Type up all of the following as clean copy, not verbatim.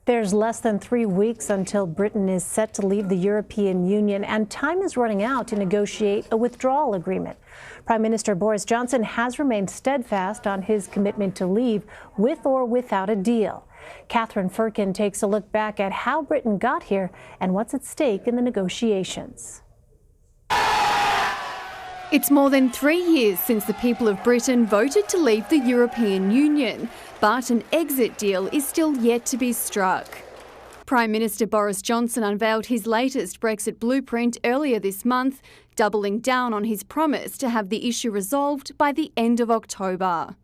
There's less than 3 weeks until Britain is set to leave the European Union, and time is running out to negotiate a withdrawal agreement. Prime Minister Boris Johnson has remained steadfast on his commitment to leave with or without a deal. Catherine Firkin takes a look back at how Britain got here and what's at stake in the negotiations. It's more than 3 years since the people of Britain voted to leave the European Union, but an exit deal is still yet to be struck. Prime Minister Boris Johnson unveiled his latest Brexit blueprint earlier this month, doubling down on his promise to have the issue resolved by the end of October.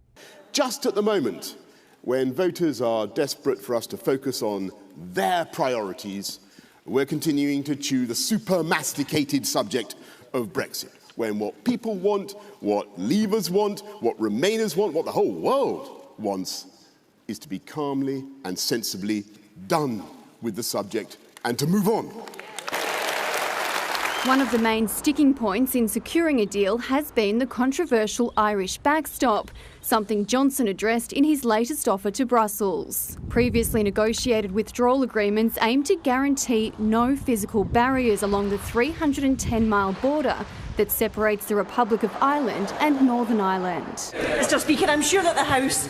Just at the moment, when voters are desperate for us to focus on their priorities, we're continuing to chew the super-masticated subject of Brexit. When what people want, what leavers want, what remainers want, what the whole world wants, is to be calmly and sensibly done with the subject and to move on. One of the main sticking points in securing a deal has been the controversial Irish backstop, something Johnson addressed in his latest offer to Brussels. Previously negotiated withdrawal agreements aim to guarantee no physical barriers along the 310-mile border that separates the Republic of Ireland and Northern Ireland. Mr. Speaker, I'm sure that the House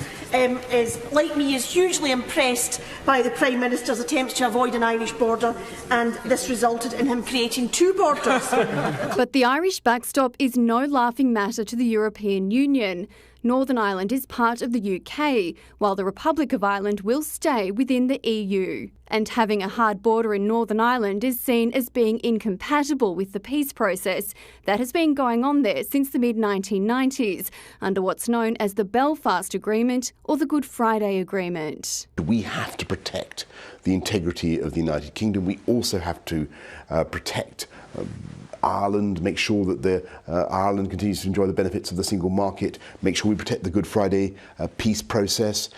like me, is hugely impressed by the Prime Minister's attempts to avoid an Irish border, and this resulted in him creating two borders. But the Irish backstop is no laughing matter to the European Union. Northern Ireland is part of the UK, while the Republic of Ireland will stay within the EU. And having a hard border in Northern Ireland is seen as being incompatible with the peace process that has been going on there since the mid-1990s, under what's known as the Belfast Agreement or the Good Friday Agreement. We have to protect the integrity of the United Kingdom. We also have to protect Ireland, make sure that Ireland continues to enjoy the benefits of the single market, make sure we protect the Good Friday peace process,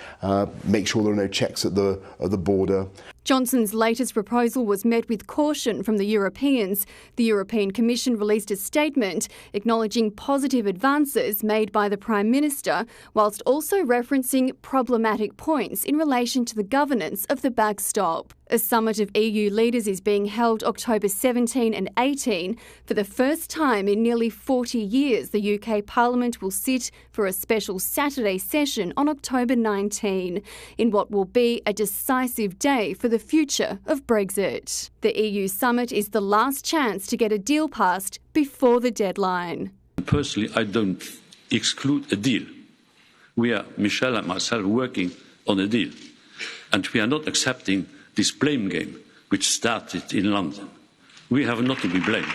make sure there are no checks at the border. Johnson's latest proposal was met with caution from the Europeans. The European Commission released a statement acknowledging positive advances made by the Prime Minister, whilst also referencing problematic points in relation to the governance of the backstop. A summit of EU leaders is being held October 17 and 18. For the first time in nearly 40 years, the UK Parliament will sit for a special Saturday session on October 19, in what will be a decisive day for the future of Brexit. The EU summit is the last chance to get a deal passed before the deadline. Personally, I don't exclude a deal. We are, Michel and myself, working on a deal. And we are not accepting this blame game which started in London. We have not to be blamed.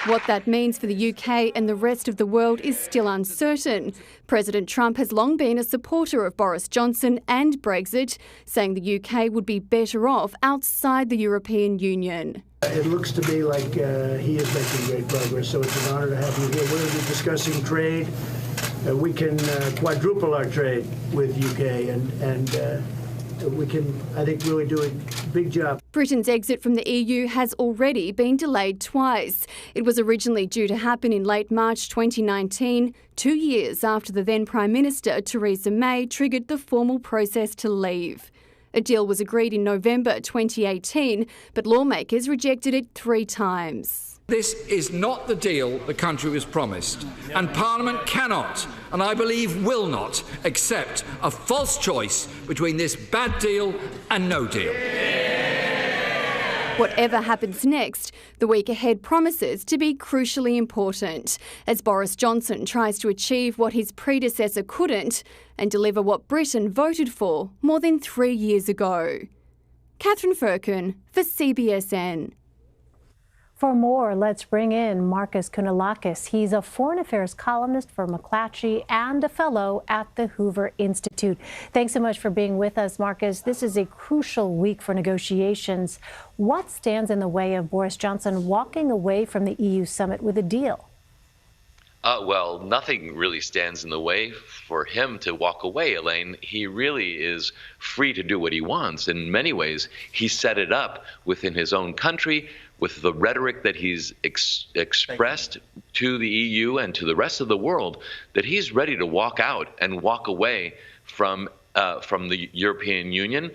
What that means for the UK and the rest of the world is still uncertain. President Trump has long been a supporter of Boris Johnson and Brexit, saying the UK would be better off outside the European Union. It looks to me like he is making great progress, so it's an honour to have you here. We're going to be discussing trade. We can quadruple our trade with UK, and we can, I think, really do a big job. Britain's exit from the EU has already been delayed twice. It was originally due to happen in late March 2019, 2 years after the then Prime Minister, Theresa May, triggered the formal process to leave. A deal was agreed in November 2018, but lawmakers rejected it 3 times. This is not the deal the country was promised, and Parliament cannot, and I believe will not, accept a false choice between this bad deal and no deal. Whatever happens next, the week ahead promises to be crucially important as Boris Johnson tries to achieve what his predecessor couldn't and deliver what Britain voted for more than 3 years ago. Catherine Firkin for CBSN. For more, let's bring in Markos Kounalakis. He's a foreign affairs columnist for McClatchy and a fellow at the Hoover Institute. Thanks so much for being with us, Markos. This is a crucial week for negotiations. What stands in the way of Boris Johnson walking away from the EU summit with a deal? Well, nothing really stands in the way for him to walk away, Elaine. He really is free to do what he wants. In many ways, he set it up within his own country with the rhetoric that he's expressed to the EU and to the rest of the world, that he's ready to walk out and walk away from the European Union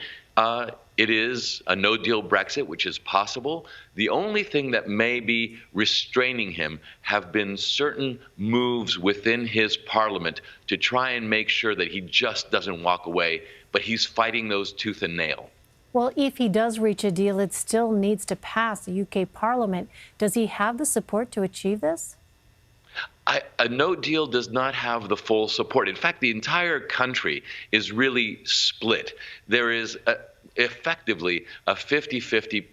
it is a no-deal Brexit, which is possible. The only thing that may be restraining him have been certain moves within his parliament to try and make sure that he just doesn't walk away, but he's fighting those tooth and nail. Well, if he does reach a deal, it still needs to pass the UK Parliament. Does he have the support to achieve this? A no deal does not have the full support. In fact, the entire country is really split. There is effectively a 50-50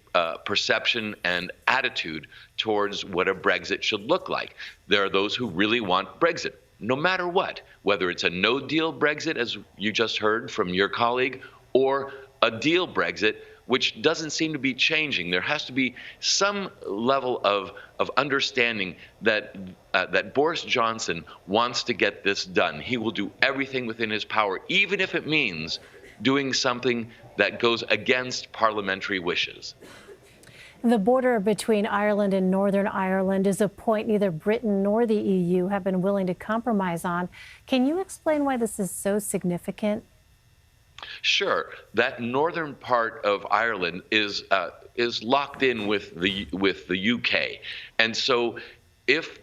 perception and attitude towards what a Brexit should look like. There are those who really want Brexit, no matter what, whether it's a no-deal Brexit, as you just heard from your colleague, or a deal Brexit, which doesn't seem to be changing. There has to be some level of understanding that that Boris Johnson wants to get this done. He will do everything within his power, even if it means doing something that goes against parliamentary wishes. The border between Ireland and Northern Ireland is a point neither Britain nor the EU have been willing to compromise on. Can you explain why this is so significant? Sure. That northern part of Ireland is locked in with the UK, and so if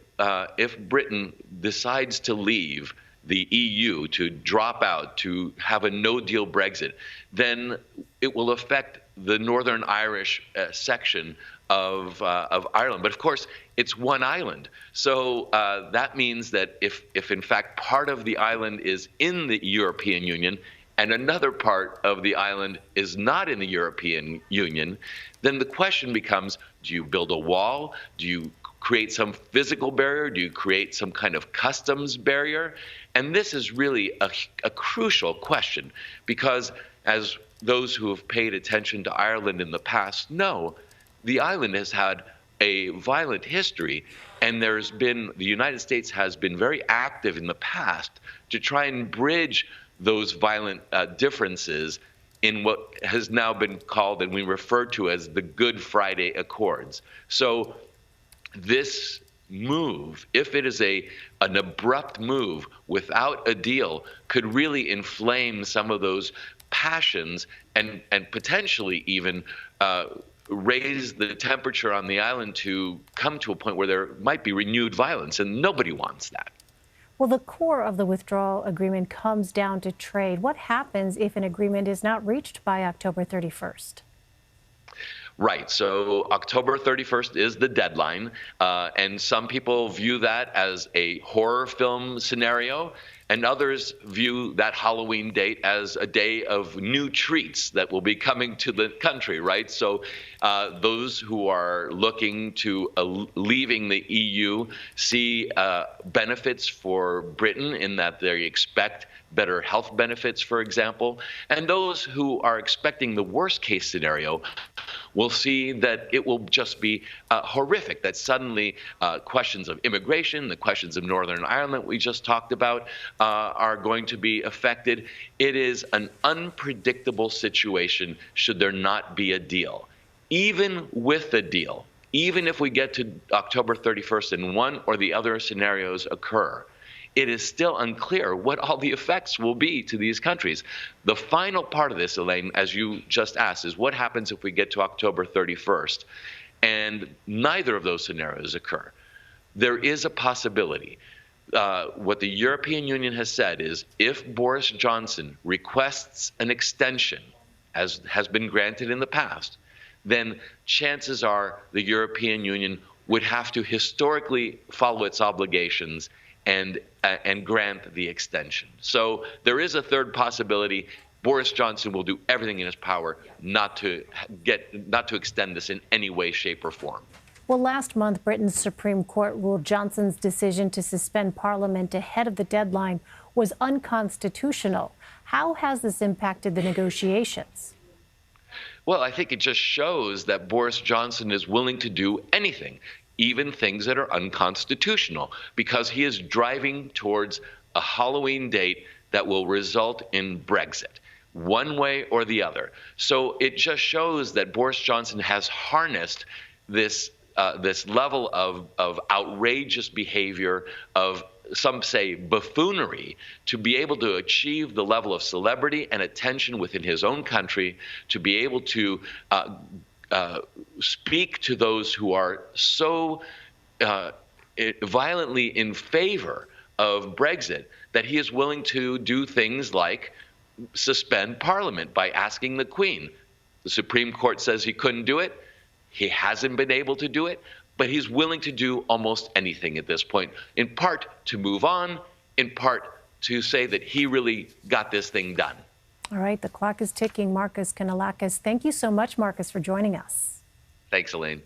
Britain decides to leave the EU, to drop out, to have a no-deal Brexit, then it will affect the Northern Irish section of Ireland. But of course, it's one island, so that means that if in fact part of the island is in the European Union and another part of the island is not in the European Union, then the question becomes, do you build a wall? Do you create some physical barrier? Do you create some kind of customs barrier? And this is really a crucial question, because as those who have paid attention to Ireland in the past know, the island has had a violent history, and the United States has been very active in the past to try and bridge those violent differences in what has now been called and we refer to as the Good Friday Accords. So this move, if it is an abrupt move without a deal, could really inflame some of those passions and potentially even raise the temperature on the island to come to a point where there might be renewed violence, and nobody wants that. Well, the core of the withdrawal agreement comes down to trade. What happens if an agreement is not reached by October 31st? Right. So October 31st is the deadline, and some people view that as a horror film scenario, and others view that Halloween date as a day of new treats that will be coming to the country, right? So those who are looking to leaving the EU see benefits for Britain in that they expect better health benefits, for example. And those who are expecting the worst case scenario will see that it will just be horrific, that suddenly questions of immigration, the questions of Northern Ireland we just talked about, are going to be affected. It is an unpredictable situation should there not be a deal. Even with a deal, even if we get to October 31st and one or the other scenarios occur, it is still unclear what all the effects will be to these countries. The final part of this, Elaine, as you just asked, is what happens if we get to October 31st and neither of those scenarios occur? There is a possibility. What the European Union has said is if Boris Johnson requests an extension, as has been granted in the past, then chances are the European Union would have to historically follow its obligations and grant the extension. So there is a third possibility. Boris Johnson will do everything in his power not to extend this in any way, shape, or form. Well, last month, Britain's Supreme Court ruled Johnson's decision to suspend Parliament ahead of the deadline was unconstitutional. How has this impacted the negotiations? Well, I think it just shows that Boris Johnson is willing to do anything, even things that are unconstitutional, because he is driving towards a Halloween date that will result in Brexit, one way or the other. So it just shows that Boris Johnson has harnessed this level of outrageous behavior, of some say buffoonery, to be able to achieve the level of celebrity and attention within his own country, to be able to speak to those who are so violently in favor of Brexit that he is willing to do things like suspend Parliament by asking the Queen. The Supreme Court says he couldn't do it. He hasn't been able to do it, but he's willing to do almost anything at this point, in part to move on, in part to say that he really got this thing done. All right, the clock is ticking. Markos Kounalakis, thank you so much, Markos, for joining us. Thanks, Elaine.